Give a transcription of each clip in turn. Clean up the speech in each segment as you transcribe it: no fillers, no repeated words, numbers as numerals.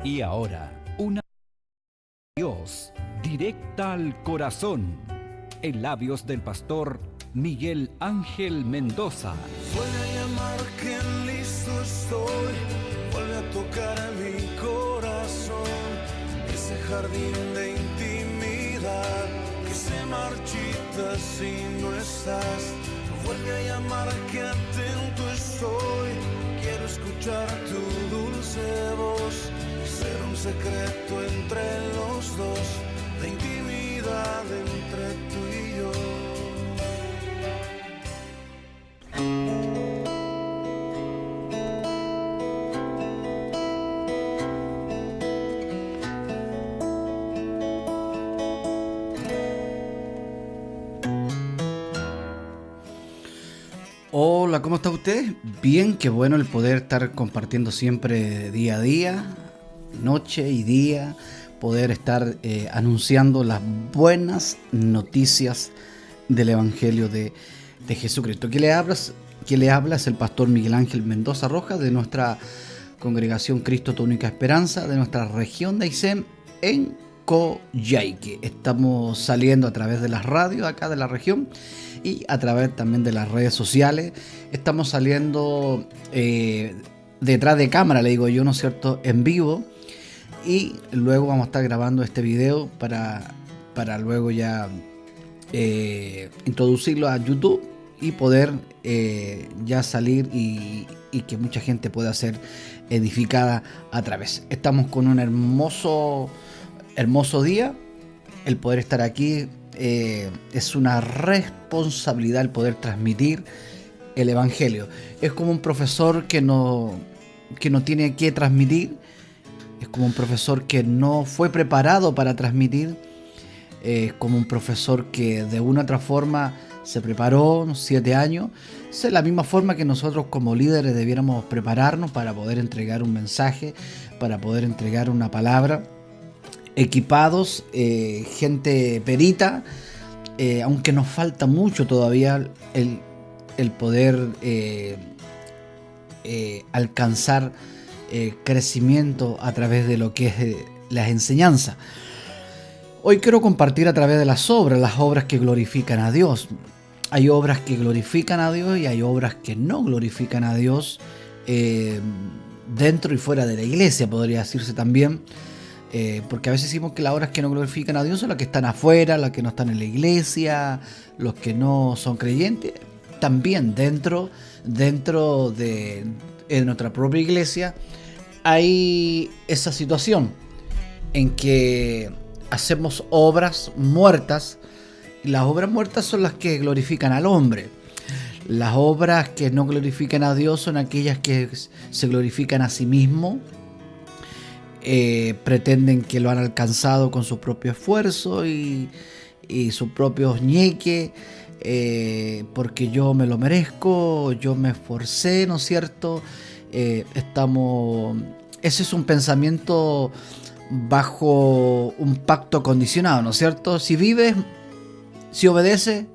Y ahora, una Dios directa al corazón, en labios del pastor Miguel Ángel Mendoza. Vuelve a llamar que listo estoy, vuelve a tocar a mi corazón, ese jardín de intimidad que se marchita si no estás. Vuelve a llamar que atento estoy, quiero escuchar tu dulce voz, ser un secreto entre los dos, de intimidad entre tú y yo. Hola, ¿cómo está usted? Bien, qué bueno el poder estar compartiendo siempre día a día, noche y día, poder estar anunciando las buenas noticias del Evangelio de Jesucristo. ¿Qué le habla? Es el pastor Miguel Ángel Mendoza Rojas de nuestra congregación Cristo Tu Única Esperanza, de nuestra región de Aysén en Coyhaique. Estamos saliendo a través de las radios acá de la región y a través también de las redes sociales. Estamos saliendo detrás de cámara, le digo yo, ¿no es cierto?, en vivo, y luego vamos a estar grabando este video para luego ya introducirlo a YouTube y poder ya salir y que mucha gente pueda ser edificada a través. Estamos con un hermoso día. El poder estar aquí es una responsabilidad, el poder transmitir el Evangelio. Es como un profesor que no tiene que transmitir, es como un profesor que no fue preparado para transmitir, es como un profesor que de una u otra forma se preparó 7 años. Es la misma forma que nosotros como líderes debiéramos prepararnos para poder entregar un mensaje, para poder entregar una palabra, equipados, gente perita, aunque nos falta mucho todavía el poder alcanzar crecimiento a través de lo que es las enseñanzas. Hoy quiero compartir a través de las obras que glorifican a Dios. Hay obras que glorifican a Dios y hay obras que no glorifican a Dios, dentro y fuera de la iglesia, podría decirse también. Porque a veces decimos que las obras que no glorifican a Dios son las que están afuera, las que no están en la iglesia, los que no son creyentes. También dentro de nuestra propia iglesia hay esa situación en que hacemos obras muertas, y las obras muertas son las que glorifican al hombre. Las obras que no glorifican a Dios son aquellas que se glorifican a sí mismo. Pretenden que lo han alcanzado con su propio esfuerzo y sus propios ñeques, porque yo me lo merezco, yo me esforcé, ¿no es cierto? Ese es un pensamiento bajo un pacto condicionado, ¿no es cierto? Si vives, si obedeces,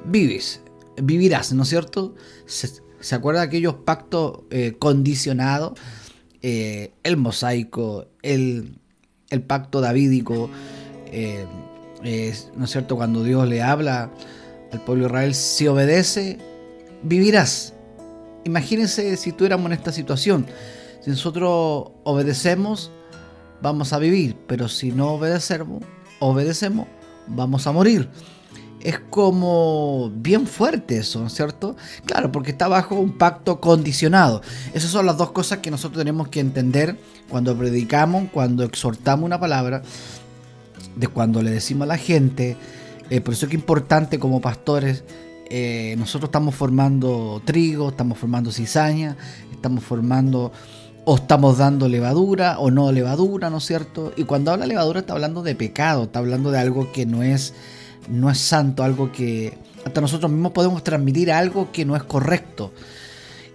vivirás, ¿no es cierto? ¿Se acuerda de aquellos pactos condicionados? El mosaico, el pacto davídico, ¿no es cierto? Cuando Dios le habla al pueblo de Israel, si obedece, vivirás. Imagínense si tuviéramos en esta situación. Si nosotros obedecemos, vamos a vivir, pero si no obedecemos, vamos a morir. Es como bien fuerte eso, ¿no es cierto? Claro, porque está bajo un pacto condicionado. Esas son las dos cosas que nosotros tenemos que entender cuando predicamos, cuando exhortamos una palabra, de cuando le decimos a la gente. Por eso es que es importante como pastores, nosotros estamos formando trigo, estamos formando cizaña, estamos formando o estamos dando levadura o no levadura, ¿no es cierto? Y cuando habla levadura está hablando de pecado, está hablando de algo que no es santo, algo que hasta nosotros mismos podemos transmitir, algo que no es correcto.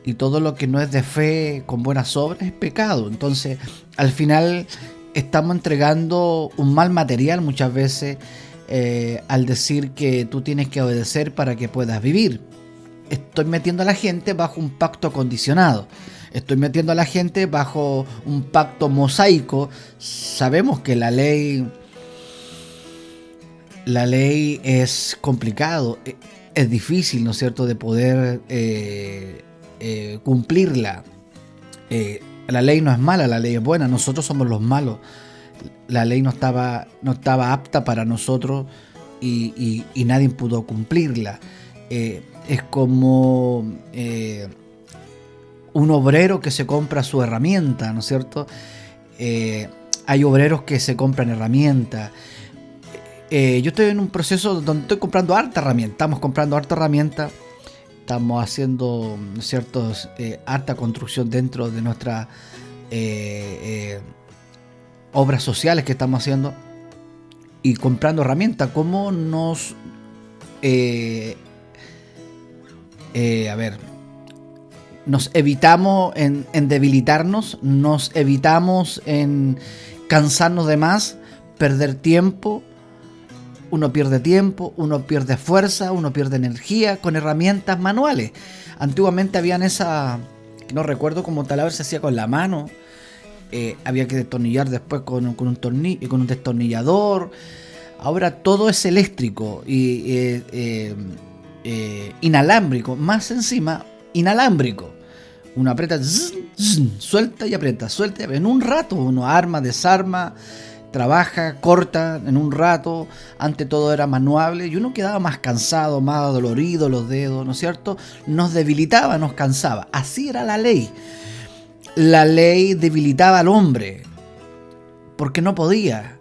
Y todo lo que no es de fe con buenas obras es pecado. Entonces, al final estamos entregando un mal material muchas veces al decir que tú tienes que obedecer para que puedas vivir. Estoy metiendo a la gente bajo un pacto condicionado. estoy metiendo a la gente bajo un pacto mosaico. Sabemos que la ley es complicado, es difícil, ¿no es cierto?, de poder cumplirla. La ley no es mala, la ley es buena, nosotros somos los malos. La ley no estaba apta para nosotros y nadie pudo cumplirla. Es como un obrero que se compra su herramienta, ¿no es cierto? Hay obreros que se compran herramientas. Yo estoy en un proceso donde estoy comprando harta herramienta. Estamos comprando harta herramienta. Estamos haciendo, ¿no es cierto?, harta construcción dentro de nuestras obras sociales que estamos haciendo. Y comprando herramientas. ¿Cómo nos... nos evitamos en debilitarnos, nos evitamos en cansarnos de más, perder tiempo? Uno pierde tiempo, uno pierde fuerza, uno pierde energía con herramientas manuales. Antiguamente habían no recuerdo cómo tal vez se hacía con la mano. Había que destornillar después con un destornillador. Ahora todo es eléctrico y inalámbrico, más encima inalámbrico. Uno aprieta, suelta y aprieta, suelta y aprieta. En un rato uno arma, desarma, trabaja, corta en un rato. Antes todo era manual y uno quedaba más cansado, más adolorido los dedos, ¿no es cierto? Nos debilitaba, nos cansaba. Así era la ley. La ley debilitaba al hombre porque no podía.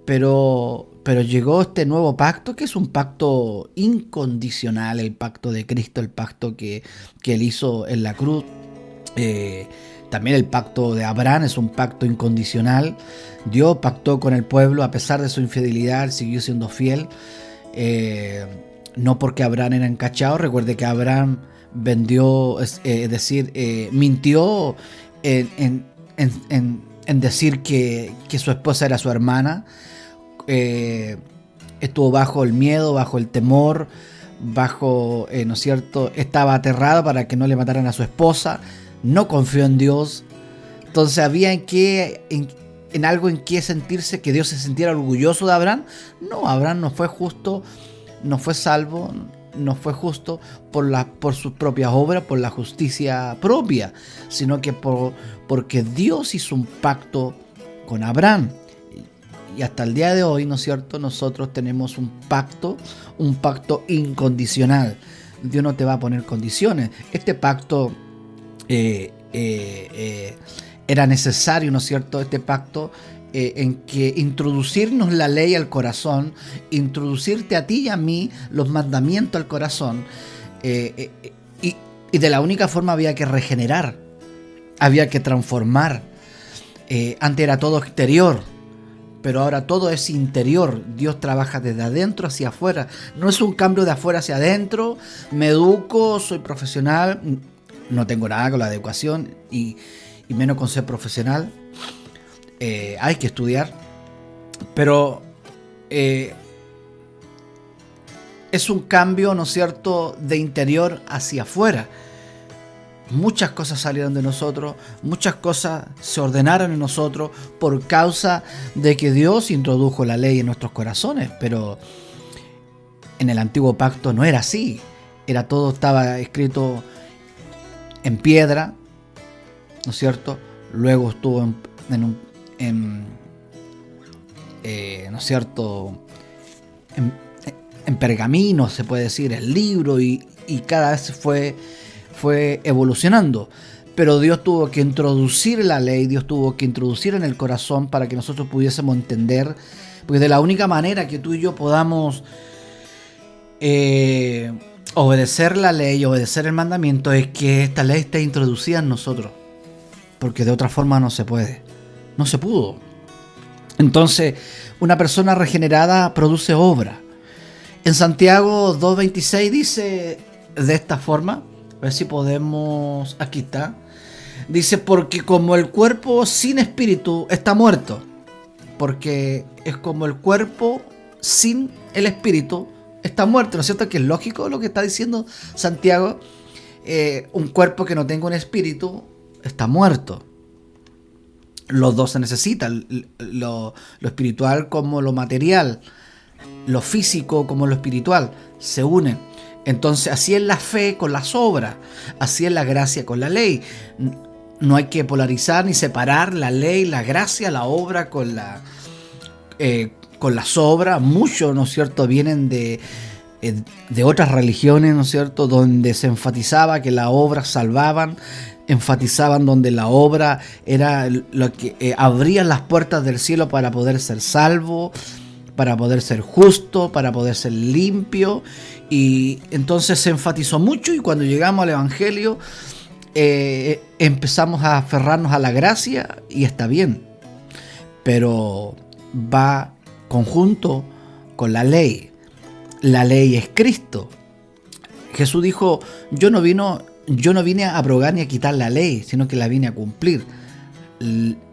Pero llegó este nuevo pacto, que es un pacto incondicional, el pacto de Cristo, el pacto que Él hizo en la cruz. También el pacto de Abraham es un pacto incondicional. Dios pactó con el pueblo a pesar de su infidelidad, siguió siendo fiel. No porque Abraham era encachado. Recuerde que Abraham vendió, mintió en decir que su esposa era su hermana. Estuvo bajo el miedo, bajo el temor, ¿no es cierto? Estaba aterrado para que no le mataran a su esposa. No confió en Dios. Entonces había en algo en que sentirse, que Dios se sintiera orgulloso de Abraham. No, Abraham no fue justo, no fue salvo, no fue justo por sus propias obras, por la justicia propia, sino que porque Dios hizo un pacto con Abraham. Y hasta el día de hoy, ¿no es cierto?, nosotros tenemos un pacto incondicional. Dios no te va a poner condiciones. Este pacto era necesario, ¿no es cierto?, este pacto en que introducirnos la ley al corazón, introducirte a ti y a mí los mandamientos al corazón, y de la única forma había que regenerar, había que transformar. Antes era todo exterior, pero ahora todo es interior. Dios trabaja desde adentro hacia afuera. No es un cambio de afuera hacia adentro. Me educo, soy profesional. No tengo nada con la educación y menos con ser profesional. Hay que estudiar. Pero es un cambio, ¿no es cierto?, de interior hacia afuera. Muchas cosas salieron de nosotros, muchas cosas se ordenaron en nosotros por causa de que Dios introdujo la ley en nuestros corazones. Pero en el antiguo pacto no era así. Todo estaba escrito en piedra, ¿no es cierto? Luego estuvo ¿no es cierto?, en pergamino, se puede decir, el libro, y cada vez fue evolucionando. Pero Dios tuvo que introducir la ley, Dios tuvo que introducir en el corazón para que nosotros pudiésemos entender, porque de la única manera que tú y yo podamos obedecer la ley, obedecer el mandamiento, es que esta ley esté introducida en nosotros, porque de otra forma no se puede, no se pudo. Entonces, una persona regenerada produce obra. En Santiago 2:26 dice de esta forma, a ver si podemos, aquí está, dice: porque como el cuerpo sin espíritu está muerto, porque es como el cuerpo sin el espíritu está muerto, ¿no es cierto? Que es lógico lo que está diciendo Santiago. Un cuerpo que no tenga un espíritu está muerto. Los dos se necesitan, lo espiritual como lo material, lo físico como lo espiritual, se unen. Entonces así es la fe con las obras, así es la gracia con la ley. No hay que polarizar ni separar la ley, la gracia, la obra con las obras. Muchos, ¿no es cierto?, vienen de otras religiones, ¿no es cierto?, donde se enfatizaba que las obras salvaban, enfatizaban donde la obra era lo que abría las puertas del cielo para poder ser salvo, para poder ser justo, para poder ser limpio. Y entonces se enfatizó mucho, y cuando llegamos al Evangelio empezamos a aferrarnos a la gracia, y está bien, pero va conjunto con la ley. La ley es Cristo. Jesús dijo: yo no vine a abrogar ni a quitar la ley, sino que la vine a cumplir.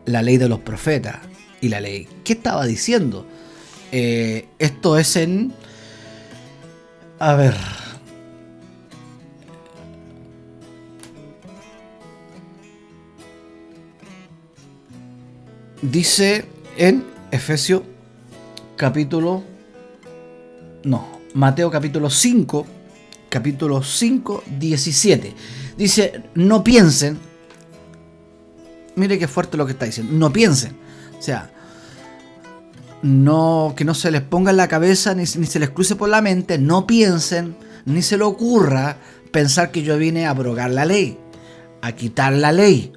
La ley de los profetas y la ley. ¿Qué estaba diciendo? Esto es en... A ver... Dice en Efesios Mateo capítulo 5, 17. Dice: no piensen, mire qué fuerte lo que está diciendo, no piensen, o sea, que no se les ponga en la cabeza ni se les cruce por la mente, no piensen, ni se le ocurra pensar que yo vine a abrogar la ley, a quitar la ley.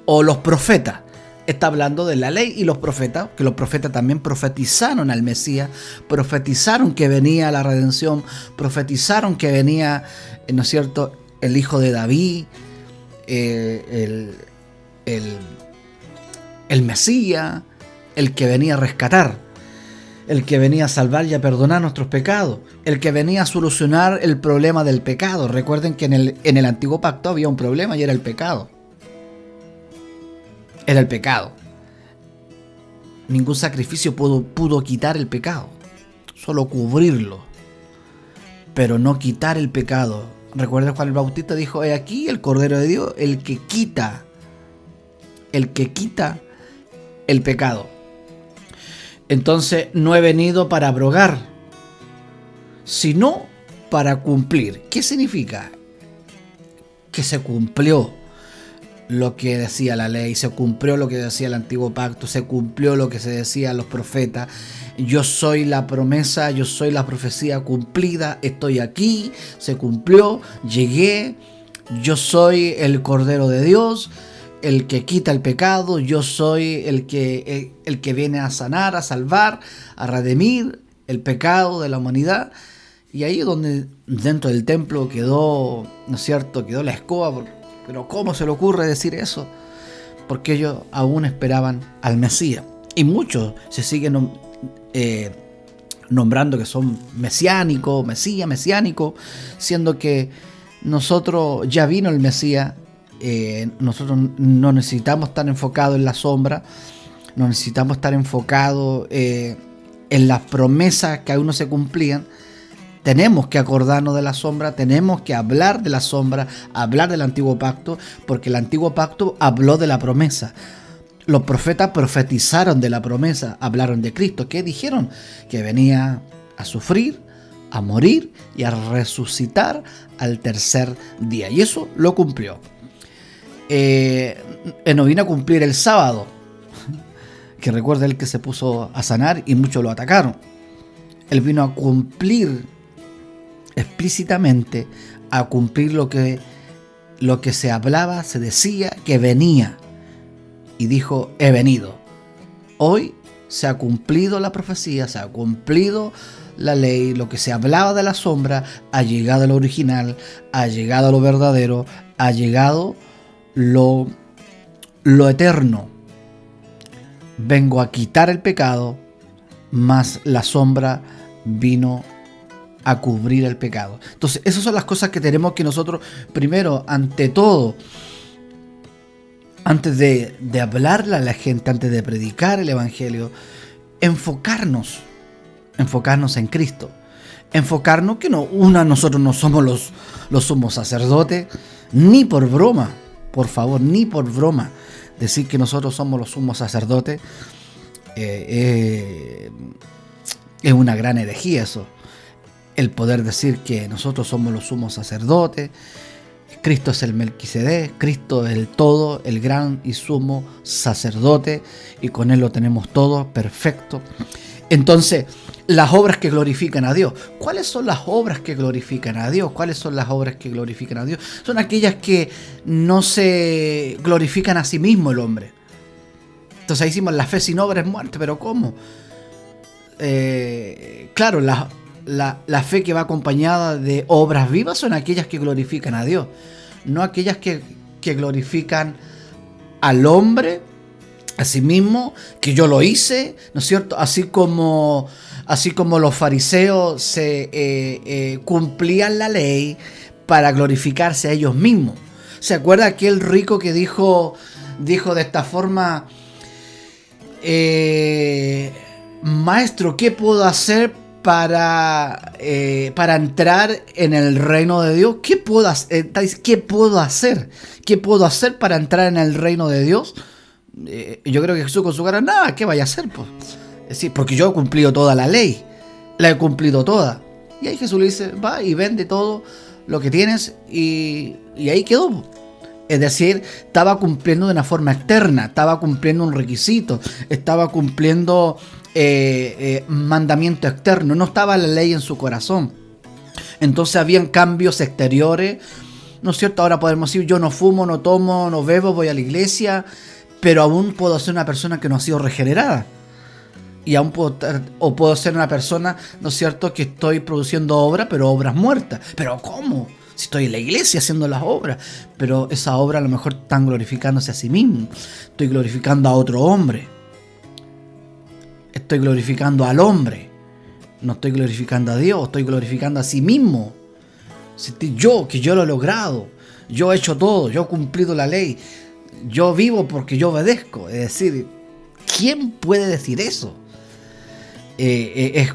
O los profetas. Está hablando de la ley y los profetas, que los profetas también profetizaron al Mesías, profetizaron que venía la redención, profetizaron que venía, ¿no es cierto?, el hijo de David, el Mesías, el que venía a rescatar, el que venía a salvar y a perdonar nuestros pecados, el que venía a solucionar el problema del pecado. Recuerden que en el antiguo pacto había un problema, y era el pecado. Era el pecado. Ningún sacrificio pudo quitar el pecado, solo cubrirlo, pero no quitar el pecado. Recuerda, Juan el Bautista dijo: he aquí el Cordero de Dios, el que quita el pecado. Entonces no he venido para abrogar, sino para cumplir. ¿Qué significa? Que se cumplió lo que decía la ley, se cumplió lo que decía el antiguo pacto, se cumplió lo que se decía los profetas. Yo soy la promesa, yo soy la profecía cumplida, estoy aquí, se cumplió, llegué, yo soy el Cordero de Dios, el que quita el pecado, yo soy el que viene a sanar, a salvar, a redimir el pecado de la humanidad. Y ahí es donde dentro del templo quedó, ¿no es cierto?, quedó la escoba. Pero ¿cómo se le ocurre decir eso? Porque ellos aún esperaban al Mesías. Y muchos se siguen nombrando que son mesiánicos, mesiánicos, siendo que nosotros ya vino el Mesías. Nosotros no necesitamos estar enfocados en la sombra, no necesitamos estar enfocados en las promesas que aún no se cumplían. Tenemos que acordarnos de la sombra, tenemos que hablar de la sombra, hablar del antiguo pacto, porque el antiguo pacto habló de la promesa. Los profetas profetizaron de la promesa, hablaron de Cristo. ¿Qué dijeron? Que venía a sufrir, a morir y a resucitar al tercer día. Y eso lo cumplió. No vino a cumplir el sábado, que recuerda el que se puso a sanar y muchos lo atacaron. Él vino a cumplir explícitamente, a cumplir lo que se hablaba, se decía que venía, y dijo: he venido. Hoy se ha cumplido la profecía, se ha cumplido la ley, lo que se hablaba de la sombra ha llegado a lo original, ha llegado a lo verdadero, ha llegado lo eterno. Vengo a quitar el pecado, mas la sombra vino a cubrir el pecado. Entonces, esas son las cosas que tenemos que nosotros, primero, ante todo, antes de hablarle a la gente, antes de predicar el Evangelio, enfocarnos en Cristo, enfocarnos que nosotros no somos los sumos sacerdotes, ni por broma, por favor, ni por broma, decir que nosotros somos los sumos sacerdotes es una gran herejía eso. El poder decir que nosotros somos los sumos sacerdotes, Cristo es el Melquisedec, Cristo es el todo, el gran y sumo sacerdote, y con Él lo tenemos todo perfecto. Entonces, las obras que glorifican a Dios. ¿Cuáles son las obras que glorifican a Dios? ¿Cuáles son las obras que glorifican a Dios? Son aquellas que no se glorifican a sí mismo el hombre. Entonces ahí decimos, la fe sin obra es muerte, pero ¿cómo? Claro, la fe que va acompañada de obras vivas son aquellas que glorifican a Dios, no aquellas que glorifican al hombre, a sí mismo, que yo lo hice, ¿no es cierto? Así como los fariseos cumplían la ley para glorificarse a ellos mismos. ¿Se acuerda aquel rico que dijo de esta forma, maestro, ¿qué puedo hacer para entrar en el reino de Dios? ¿Qué puedo hacer? ¿Qué puedo hacer para entrar en el reino de Dios? Yo creo que Jesús con su cara, nada, ¿qué vaya a hacer? Pues? Es decir, porque yo he cumplido toda la ley, la he cumplido toda. Y ahí Jesús le dice, va y vende todo lo que tienes, y ahí quedó. Es decir, estaba cumpliendo de una forma externa, estaba cumpliendo un requisito, estaba cumpliendo mandamiento externo, no estaba la ley en su corazón. Entonces habían cambios exteriores, ¿no es cierto? Ahora podemos decir, yo no fumo, no tomo, no bebo, voy a la iglesia, pero aún puedo ser una persona que no ha sido regenerada. Y aún puedo ser una persona, ¿no es cierto?, que estoy produciendo obras, pero obras muertas. ¿Pero cómo? Si estoy en la iglesia haciendo las obras, pero esa obra a lo mejor están glorificándose a sí mismo. Estoy glorificando a otro hombre. Estoy glorificando al hombre. No estoy glorificando a Dios, estoy glorificando a sí mismo. Yo lo he logrado. Yo he hecho todo, yo he cumplido la ley. Yo vivo porque yo obedezco. Es decir, ¿quién puede decir eso? Es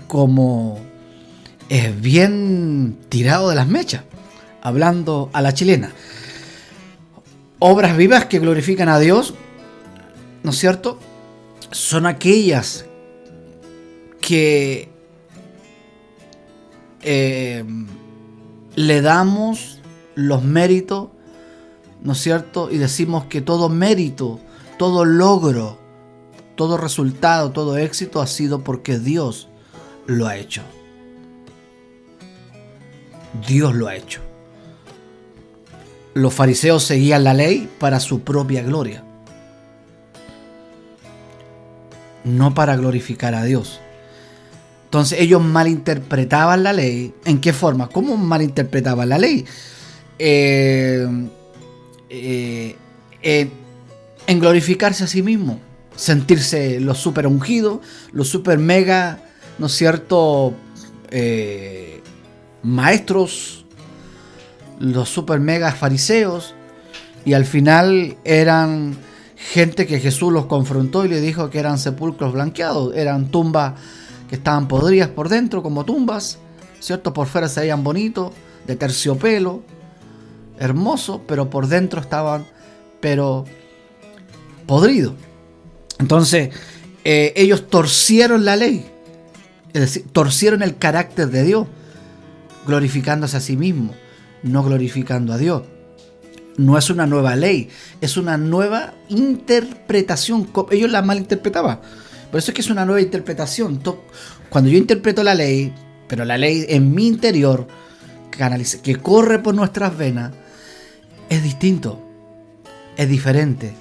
bien tirado de las mechas, hablando a la chilena. Obras vivas que glorifican a Dios, ¿no es cierto?, son aquellas que le damos los méritos, ¿no es cierto?, y decimos que todo mérito, todo logro, todo resultado, todo éxito ha sido porque Dios lo ha hecho. Dios lo ha hecho. Los fariseos seguían la ley para su propia gloria, no para glorificar a Dios. Entonces ellos malinterpretaban la ley. ¿En qué forma? ¿Cómo malinterpretaban la ley? En glorificarse a sí mismo, sentirse los super ungidos, los super mega, ¿no es cierto?, maestros, los super mega fariseos, y al final eran gente que Jesús los confrontó y le dijo que eran sepulcros blanqueados, eran tumbas que estaban podridas por dentro como tumbas, ¿cierto? Por fuera se veían bonitos, de terciopelo, hermosos, pero por dentro estaban podridos. Entonces ellos torcieron la ley, es decir, torcieron el carácter de Dios, glorificándose a sí mismos, no glorificando a Dios. No es una nueva ley, es una nueva interpretación. Ellos la malinterpretaban. Por eso es que es una nueva interpretación. Cuando yo interpreto la ley, pero la ley en mi interior, que corre por nuestras venas, es distinto, es diferente.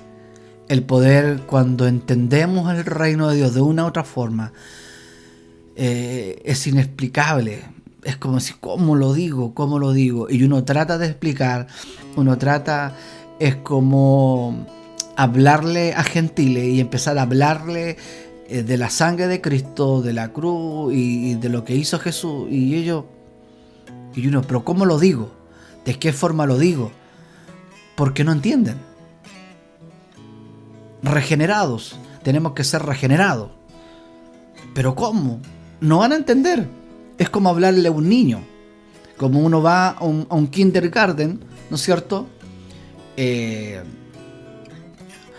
El poder, cuando entendemos el reino de Dios de una u otra forma, es inexplicable. Es como si, ¿cómo lo digo? Y uno trata de explicar, es como hablarle a gentiles y empezar a hablarle de la sangre de Cristo, de la cruz y de lo que hizo Jesús. Y uno, ¿pero cómo lo digo? ¿De qué forma lo digo? Porque no entienden. Regenerados, tenemos que ser regenerados. ¿Pero cómo? No van a entender. Es como hablarle a un niño. Como uno va a un kindergarten, ¿no es cierto?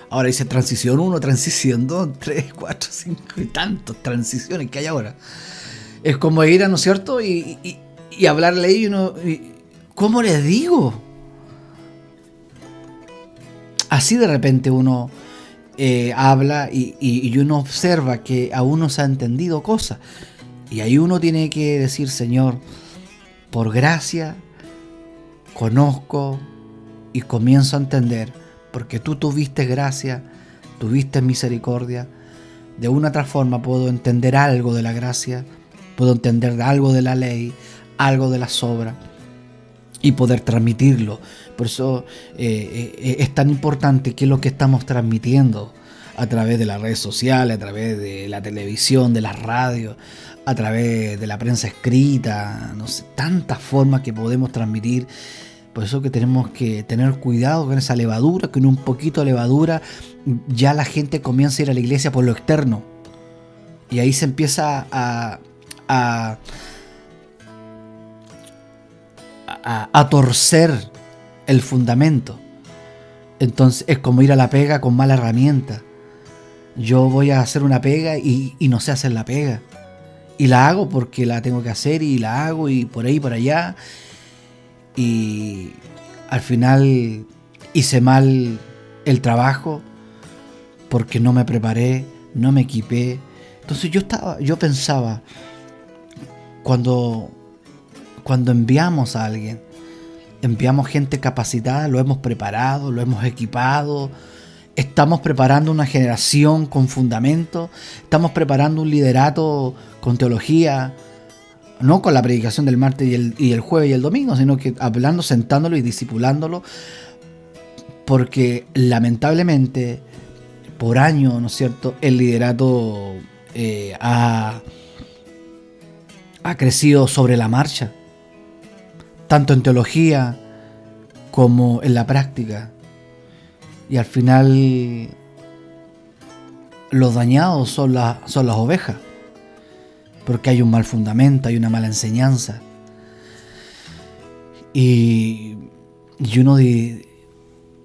Ahora dice transición 1, transición 2, 3, 4, 5 y tantas transiciones que hay ahora. Es como ir a, ¿no es cierto? Y hablarle a ellos. ¿Cómo les digo? Así de repente uno habla y uno observa que a uno se ha entendido cosas. Y ahí uno tiene que decir, Señor, por gracia conozco y comienzo a entender, porque tú tuviste gracia, tuviste misericordia. De una otra forma puedo entender algo de la gracia, puedo entender algo de la ley, algo de las obras y poder transmitirlo. Por eso es tan importante qué es lo que estamos transmitiendo a través de las redes sociales, a través de la televisión, de la radio, a través de la prensa escrita, no sé, tantas formas que podemos transmitir. Por eso que tenemos que tener cuidado con esa levadura, con un poquito de levadura ya la gente comienza a ir a la iglesia por lo externo. Y ahí se empieza a torcer el fundamento. Entonces es como ir a la pega con mala herramienta. Yo voy a hacer una pega y no sé hacer la pega. Y la hago porque la tengo que hacer y la hago y por ahí y por allá. Y al final hice mal el trabajo porque no me preparé, no me equipé. Entonces yo pensaba, cuando enviamos a alguien, enviamos gente capacitada, lo hemos preparado, lo hemos equipado, estamos preparando una generación con fundamento, estamos preparando un liderato con teología, no con la predicación del martes y el jueves y el domingo, sino que hablando, sentándolo y discipulándolo, porque lamentablemente por años, ¿no es cierto?, el liderato ha crecido sobre la marcha, tanto en teología como en la práctica, y al final los dañados son las ovejas, porque hay un mal fundamento, hay una mala enseñanza. Y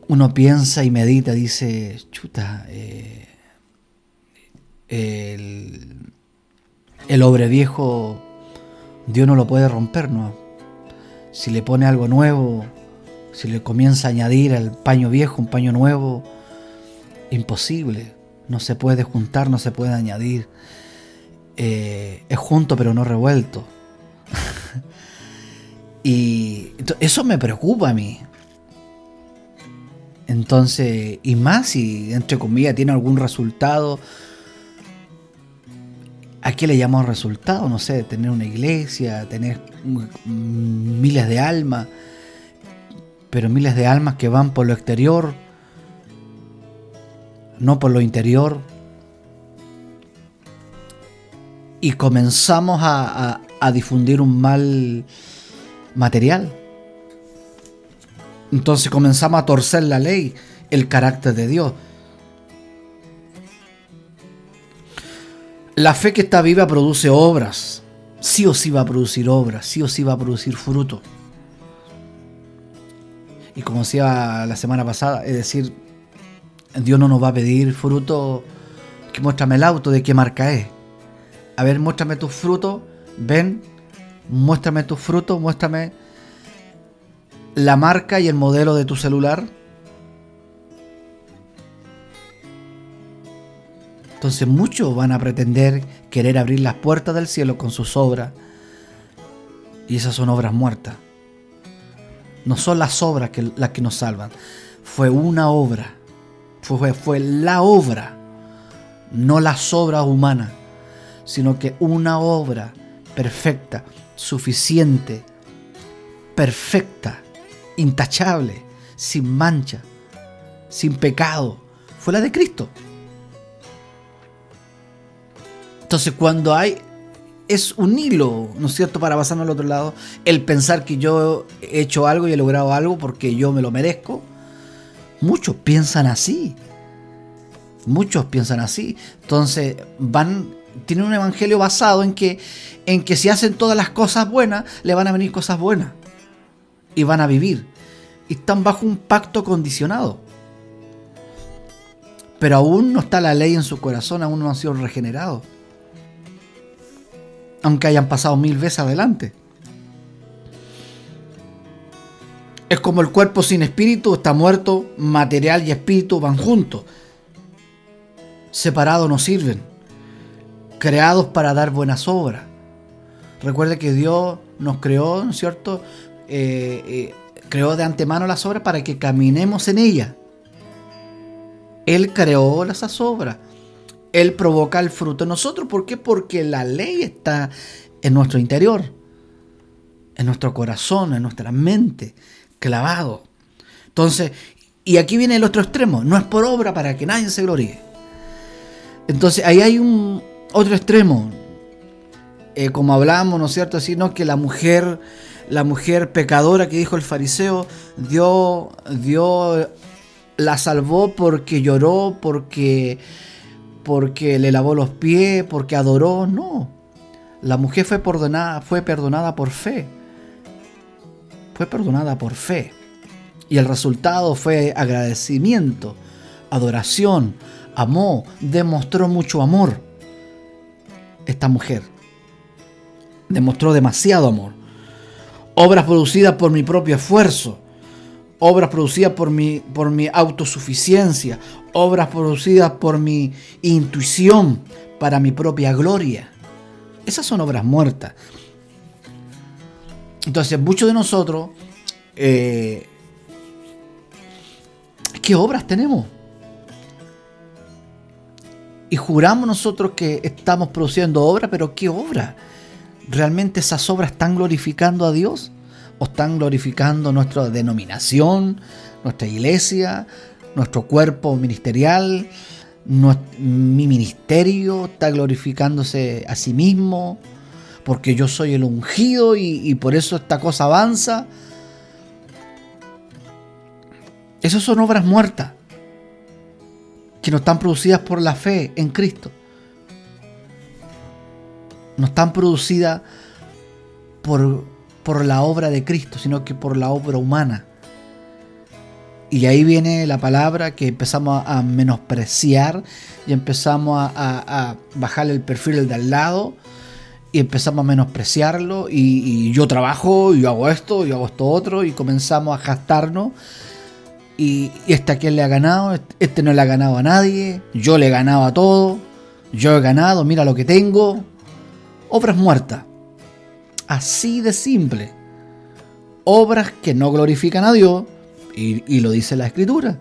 uno piensa y medita, dice, chuta, el obre viejo Dios no lo puede romper, ¿no? Si le pone algo nuevo, si le comienza a añadir al paño viejo un paño nuevo, imposible, no se puede juntar, no se puede añadir. Es junto pero no revuelto. Y eso me preocupa a mí. Entonces, y más si entre comillas tiene algún resultado. ¿A qué le llamamos resultado? No sé, tener una iglesia, tener miles de almas, pero miles de almas que van por lo exterior, no por lo interior. Y comenzamos a difundir un mal material. Entonces comenzamos a torcer la ley, el carácter de Dios. La fe que está viva produce obras. Sí o sí va a producir obras, sí o sí va a producir fruto. Y como decía la semana pasada, es decir, Dios no nos va a pedir fruto, que muéstrame el auto, de qué marca es. A ver, muéstrame tus frutos, ven, muéstrame tus frutos, muéstrame la marca y el modelo de tu celular. Entonces muchos van a pretender querer abrir las puertas del cielo con sus obras, y esas son obras muertas. No son las obras las que nos salvan. Fue una obra, fue la obra, no las obras humanas, sino que una obra perfecta, suficiente, perfecta, intachable, sin mancha, sin pecado, fue la de Cristo. Entonces cuando es un hilo, ¿no es cierto?, para pasarnos al otro lado, el pensar que yo he hecho algo y he logrado algo porque yo me lo merezco. Muchos piensan así. Entonces van tienen un evangelio basado en que si hacen todas las cosas buenas, le van a venir cosas buenas. Y van a vivir. Y están bajo un pacto condicionado. Pero aún no está la ley en su corazón, aún no han sido regenerados. Aunque hayan pasado 1000 veces adelante. Es como el cuerpo sin espíritu, está muerto, material y espíritu van juntos. Separados no sirven. Creados para dar buenas obras. Recuerde que Dios nos creó, ¿no es cierto? Creó de antemano las obras para que caminemos en ellas. Él creó esas obras. Él provoca el fruto en nosotros. ¿Por qué? Porque la ley está en nuestro interior, en nuestro corazón, en nuestra mente, clavado. Entonces, y aquí viene el otro extremo. No es por obra para que nadie se gloríe. Entonces, ahí hay un otro extremo. Como hablamos, ¿no es cierto? Sino que la mujer pecadora que dijo el fariseo, Dios la salvó porque lloró, porque le lavó los pies, porque adoró. No, la mujer fue perdonada por fe. Fue perdonada por fe. Y el resultado fue agradecimiento, adoración, amó, demostró mucho amor. Esta mujer demostró demasiado amor. Obras producidas por mi propio esfuerzo. Obras producidas por mi autosuficiencia. Obras producidas por mi intuición para mi propia gloria. Esas son obras muertas. Entonces, muchos de nosotros, ¿qué obras tenemos? Y juramos nosotros que estamos produciendo obras, pero ¿qué obra? ¿Realmente esas obras están glorificando a Dios? ¿O están glorificando nuestra denominación, nuestra iglesia, nuestro cuerpo ministerial, mi ministerio? ¿Está glorificándose a sí mismo? Porque yo soy el ungido y por eso esta cosa avanza. Esas son obras muertas que no están producidas por la fe en Cristo. No están producidas por la obra de Cristo, sino que por la obra humana. Y ahí viene la palabra que empezamos a menospreciar y empezamos a bajarle el perfil de al lado y empezamos a menospreciarlo y yo trabajo, yo hago esto otro y comenzamos a jactarnos. Y este a quién le ha ganado, este no le ha ganado a nadie, yo le he ganado a todo, yo he ganado, mira lo que tengo. Obras muertas, así de simple. Obras que no glorifican a Dios, y lo dice la Escritura.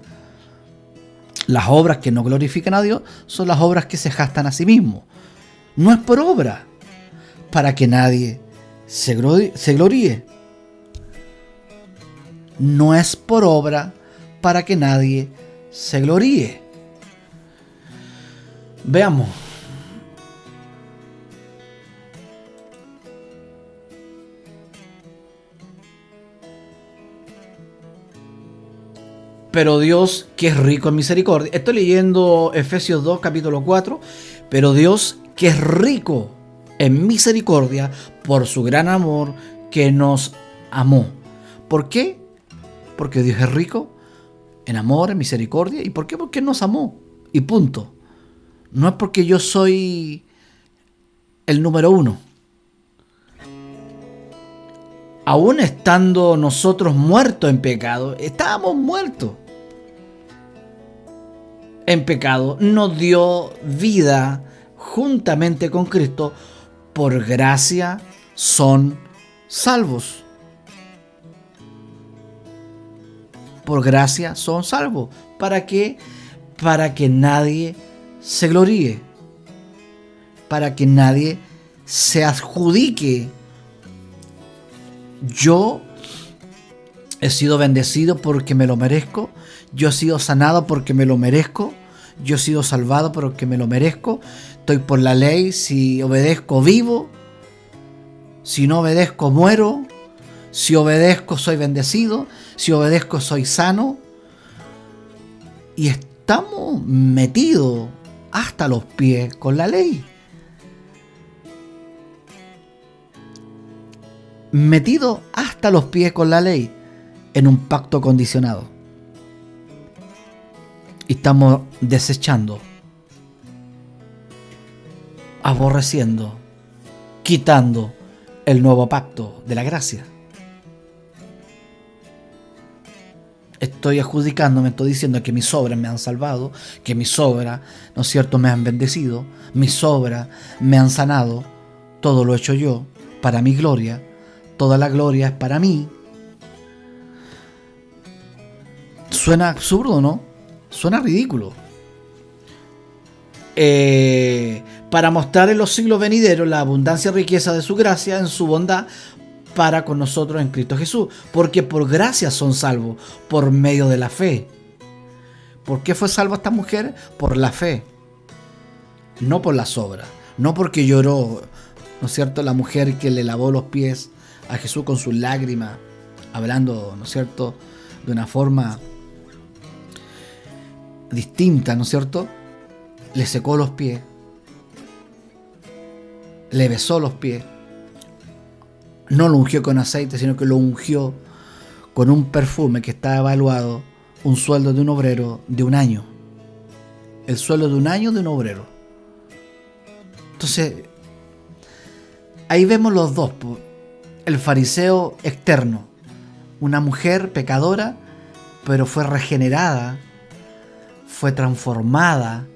Las obras que no glorifican a Dios son las obras que se jactan a sí mismos. No es por obra, para que nadie se gloríe. No es por obra, para que nadie se gloríe. Veamos. Pero Dios, que es rico en misericordia. Estoy leyendo Efesios 2, capítulo 4. Pero Dios, que es rico en misericordia, por su gran amor, que nos amó. ¿Por qué? Porque Dios es rico en amor, en misericordia. ¿Y por qué? Porque nos amó. Y punto. No es porque yo soy el número uno. Aún estando nosotros muertos en pecado, estábamos muertos en pecado, nos dio vida juntamente con Cristo. Por gracia son salvos. Por gracia son salvos. ¿Para qué? Para que nadie se gloríe. Para que nadie se adjudique. Yo he sido bendecido porque me lo merezco. Yo he sido sanado porque me lo merezco. Yo he sido salvado porque me lo merezco. Estoy por la ley. Si obedezco, vivo. Si no obedezco, muero. Si obedezco, soy bendecido. Si obedezco, soy sano. Y estamos metidos hasta los pies con la ley. metido hasta los pies con la ley en un pacto condicionado. Y estamos desechando, aborreciendo, quitando el nuevo pacto de la gracia. Estoy adjudicándome, estoy diciendo que mis obras me han salvado, que mis obras, ¿no es cierto?, me han bendecido, mis obras me han sanado, todo lo he hecho yo, para mi gloria, toda la gloria es para mí. Suena absurdo, ¿no? Suena ridículo. Para mostrar en los siglos venideros la abundancia y riqueza de su gracia en su bondad para con nosotros en Cristo Jesús, porque por gracia son salvos, por medio de la fe. ¿Por qué fue salva esta mujer? Por la fe, no por las obras, no porque lloró, ¿no es cierto?, la mujer que le lavó los pies a Jesús con sus lágrimas, hablando, ¿no es cierto?, de una forma distinta, ¿no es cierto? Le secó los pies, le besó los pies. No lo ungió con aceite, sino que lo ungió con un perfume que estaba evaluado, un sueldo de un obrero de un año. El sueldo de un año de un obrero. Entonces, ahí vemos los dos. El fariseo externo, una mujer pecadora, pero fue regenerada, fue transformada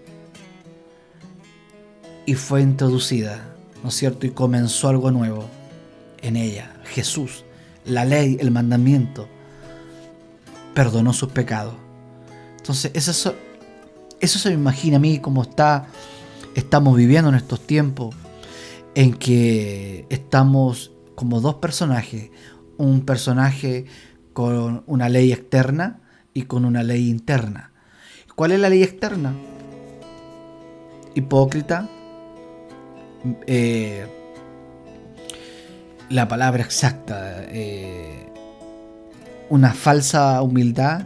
y fue introducida, ¿no es cierto? Y comenzó algo nuevo en ella. Jesús, la ley, el mandamiento, perdonó sus pecados. Entonces, eso se me imagina a mí como estamos viviendo en estos tiempos en que estamos como dos personajes. Un personaje con una ley externa y con una ley interna. ¿Cuál es la ley externa? Hipócrita. La palabra exacta, una falsa humildad,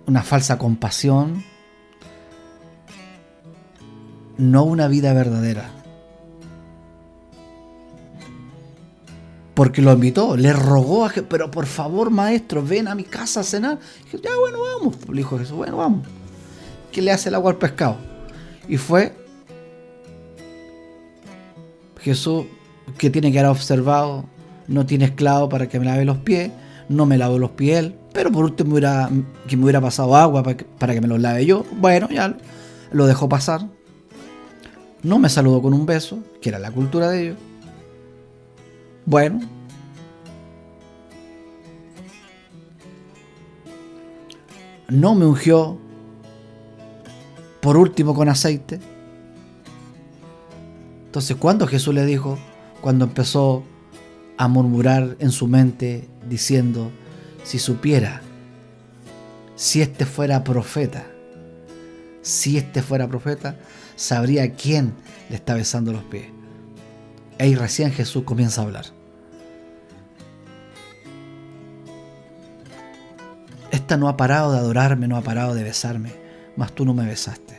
una falsa compasión, no una vida verdadera. Porque lo invitó, le rogó, pero por favor, maestro, ven a mi casa a cenar. Y dije, ya, bueno, vamos. Le dijo Jesús, bueno, vamos. ¿Qué le hace el agua al pescado? Y fue Jesús, que tiene que haber observado, no tiene esclavo para que me lave los pies, no me lavó los pies él, pero por último que me hubiera pasado agua para que me los lave yo. Bueno, ya lo dejó pasar. No me saludó con un beso, que era la cultura de ellos. Bueno, no me ungió, por último con aceite. Entonces, ¿cuándo Jesús le dijo? Cuando empezó a murmurar en su mente diciendo, si supiera, si este fuera profeta, sabría quién le está besando los pies. Ahí recién Jesús comienza a hablar. Esta no ha parado de adorarme, no ha parado de besarme, mas tú no me besaste.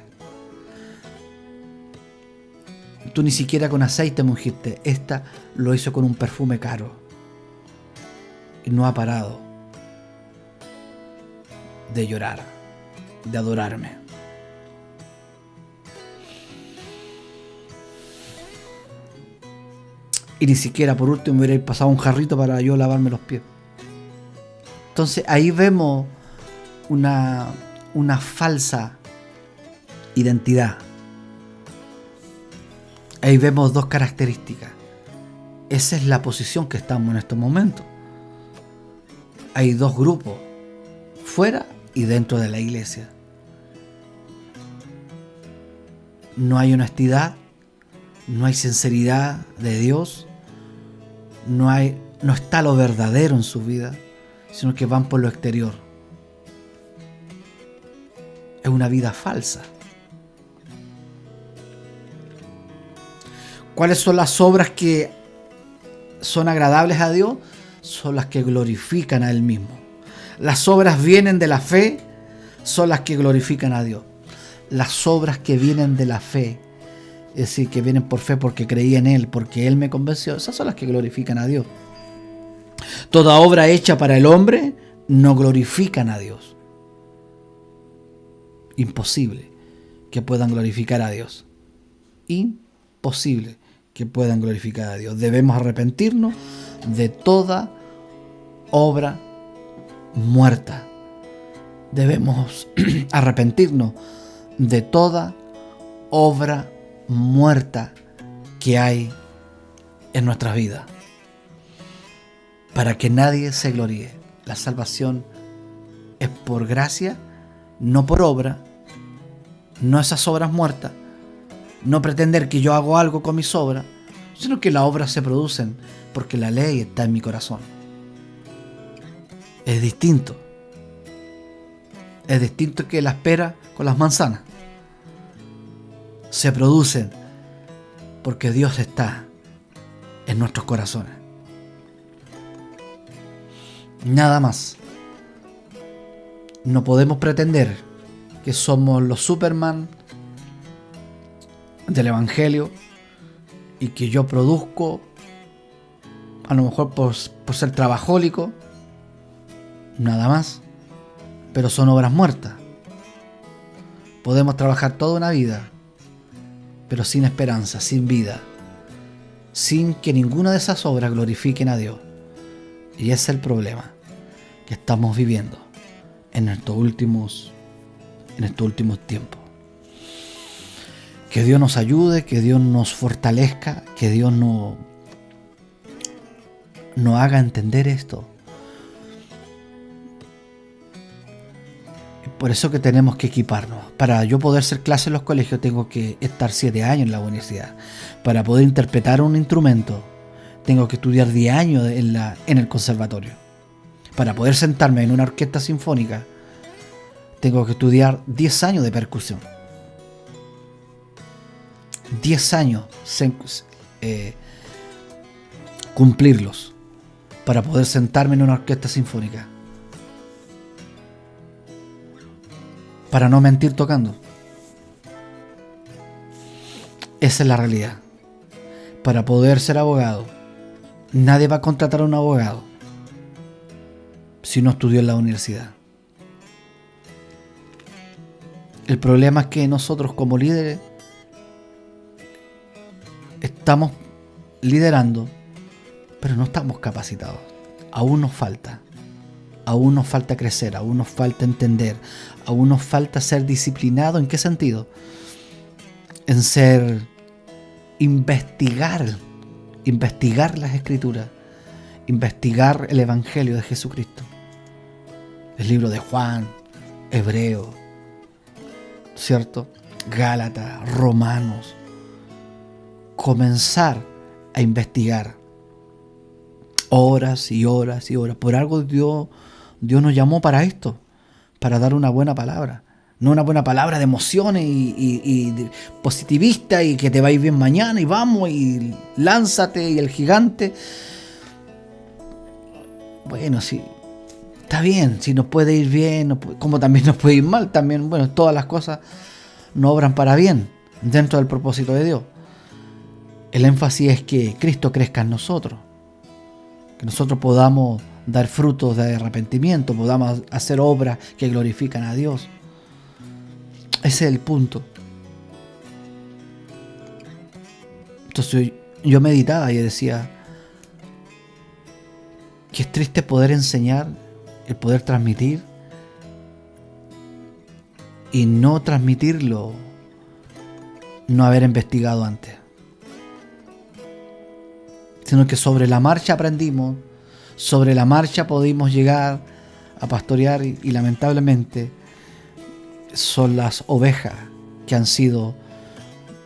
Tú ni siquiera con aceite me ungiste. Esta lo hizo con un perfume caro. Y no ha parado de llorar, de adorarme. Y ni siquiera por último me hubiera pasado un jarrito para yo lavarme los pies. Entonces ahí vemos una falsa identidad. Ahí vemos dos características. Esa es la posición que estamos en estos momentos. Hay dos grupos, fuera y dentro de la iglesia. No hay honestidad, no hay sinceridad de Dios, no está lo verdadero en su vida, sino que van por lo exterior. Es una vida falsa. ¿Cuáles son las obras que son agradables a Dios? Son las que glorifican a Él mismo. Las obras vienen de la fe, son las que glorifican a Dios. Las obras que vienen de la fe, es decir, que vienen por fe porque creí en Él, porque Él me convenció, esas son las que glorifican a Dios. Toda obra hecha para el hombre no glorifican a Dios. Imposible que puedan glorificar a Dios. Imposible que puedan glorificar a Dios. Debemos arrepentirnos de toda obra muerta. Debemos arrepentirnos de toda obra muerta que hay en nuestras vidas, para que nadie se gloríe. La salvación es por gracia, no por obra, no esas obras muertas, no pretender que yo hago algo con mis obras, sino que las obras se producen porque la ley está en mi corazón. Es distinto. Es distinto que las peras con las manzanas. Se producen porque Dios está en nuestros corazones. Nada más. No podemos pretender que somos los Superman del Evangelio y que yo produzco, a lo mejor por ser trabajólico, nada más, pero son obras muertas. Podemos trabajar toda una vida, pero sin esperanza, sin vida, sin que ninguna de esas obras glorifiquen a Dios. Y ese es el problema que estamos viviendo en estos últimos tiempos. Que Dios nos ayude, que Dios nos fortalezca, que Dios nos haga entender esto. Por eso que tenemos que equiparnos. Para yo poder hacer clase en los colegios tengo que estar 7 años en la universidad. Para poder interpretar un instrumento tengo que estudiar 10 años en el conservatorio. Para poder sentarme en una orquesta sinfónica tengo que estudiar 10 años de percusión. 10 años cumplirlos para poder sentarme en una orquesta sinfónica. Para no mentir tocando. Esa es la realidad. Para poder ser abogado, nadie va a contratar a un abogado si no estudió en la universidad. El problema es que nosotros como líderes estamos liderando, pero no estamos capacitados. Aún nos falta. Aún nos falta crecer, aún nos falta entender, aún nos falta ser disciplinado. ¿En qué sentido? En ser investigar las Escrituras, investigar el Evangelio de Jesucristo, el libro de Juan, Hebreo, ¿cierto? Gálatas, Romanos. Comenzar a investigar horas y horas y horas. Por algo Dios nos llamó para esto, para dar una buena palabra. No una buena palabra de emociones y positivista y que te va a ir bien mañana y vamos y lánzate y el gigante. Bueno, sí, está bien, si nos puede ir bien, como también nos puede ir mal, también, bueno, todas las cosas no obran para bien dentro del propósito de Dios. El énfasis es que Cristo crezca en nosotros, que nosotros podamos dar frutos de arrepentimiento, podamos hacer obras que glorifican a Dios. Ese es el punto. Entonces yo meditaba y decía que es triste poder enseñar, el poder transmitir y no transmitirlo, no haber investigado antes. Sino que sobre la marcha aprendimos, sobre la marcha pudimos llegar a pastorear y lamentablemente son las ovejas que han sido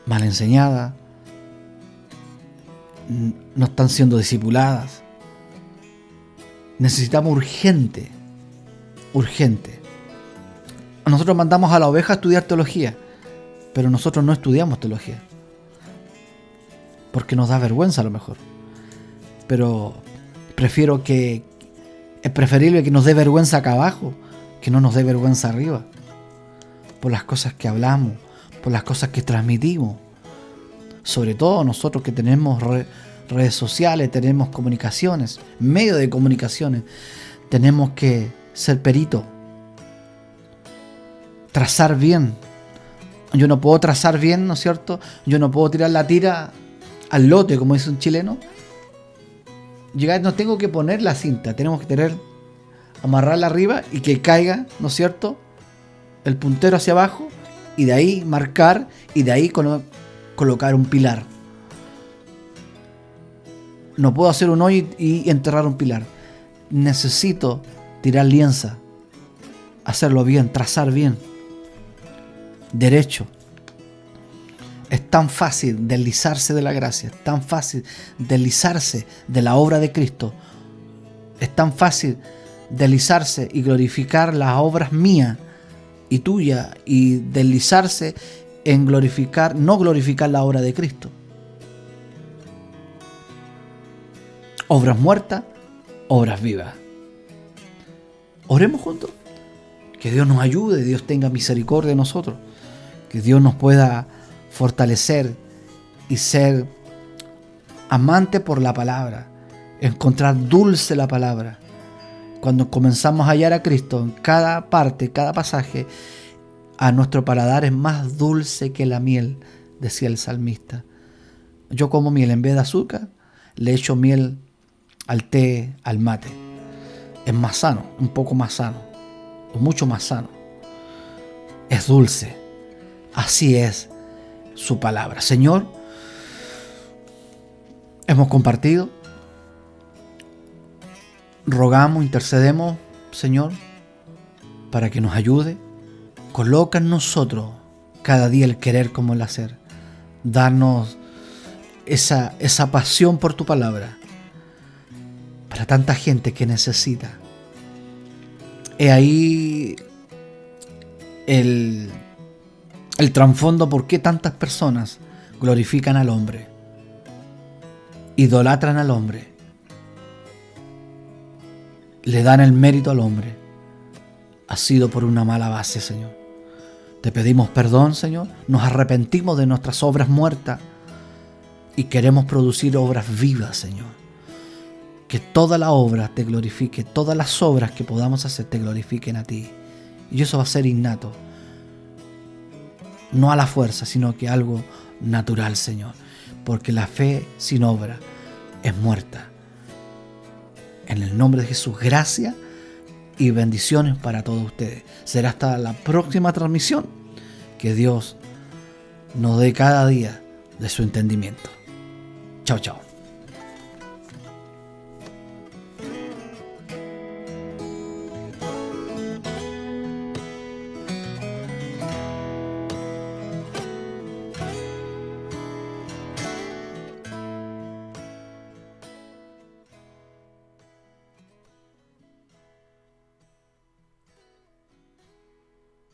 mal enseñadas, no están siendo discipuladas. Necesitamos urgente. Nosotros mandamos a la oveja a estudiar teología, pero nosotros no estudiamos teología, porque nos da vergüenza a lo mejor. Pero es preferible que nos dé vergüenza acá abajo que no nos dé vergüenza arriba, por las cosas que hablamos, por las cosas que transmitimos, sobre todo nosotros que tenemos redes sociales, tenemos comunicaciones, medios de comunicaciones, tenemos que ser peritos, trazar bien. Yo no puedo trazar bien, ¿no es cierto? Yo no puedo tirar la tira al lote, como dice un chileno. No tengo que poner la cinta, tenemos que amarrarla arriba y que caiga, ¿no es cierto?, el puntero hacia abajo, y de ahí marcar, y de ahí colocar un pilar. No puedo hacer un hoyo y enterrar un pilar. Necesito tirar lienza, hacerlo bien, trazar bien, derecho. Es tan fácil deslizarse de la gracia, es tan fácil deslizarse de la obra de Cristo, es tan fácil deslizarse y glorificar las obras mías y tuyas, y deslizarse en no glorificar la obra de Cristo. Obras muertas, obras vivas. Oremos juntos. Que Dios nos ayude, Dios tenga misericordia de nosotros, que Dios nos pueda fortalecer y ser amante por la palabra, encontrar dulce la palabra. Cuando comenzamos a hallar a Cristo en cada parte, cada pasaje, a nuestro paladar es más dulce que la miel, decía el salmista. Yo como miel en vez de azúcar, le echo miel al té, al mate. Es más sano, un poco más sano, o mucho más sano. Es dulce. Así es su palabra. Señor, hemos compartido. Rogamos, intercedemos, Señor, para que nos ayude. Coloca en nosotros cada día el querer como el hacer. Darnos esa pasión por tu palabra para tanta gente que necesita. He ahí el trasfondo por qué tantas personas glorifican al hombre, idolatran al hombre, le dan el mérito al hombre. Ha sido por una mala base, Señor. Te pedimos perdón, Señor. Nos arrepentimos de nuestras obras muertas y queremos producir obras vivas, Señor. Que toda la obra te glorifique, todas las obras que podamos hacer te glorifiquen a ti. Y eso va a ser innato. No a la fuerza, sino que algo natural, Señor. Porque la fe sin obra es muerta. En el nombre de Jesús, gracias y bendiciones para todos ustedes. Será hasta la próxima transmisión. Que Dios nos dé cada día de su entendimiento. Chao, chao.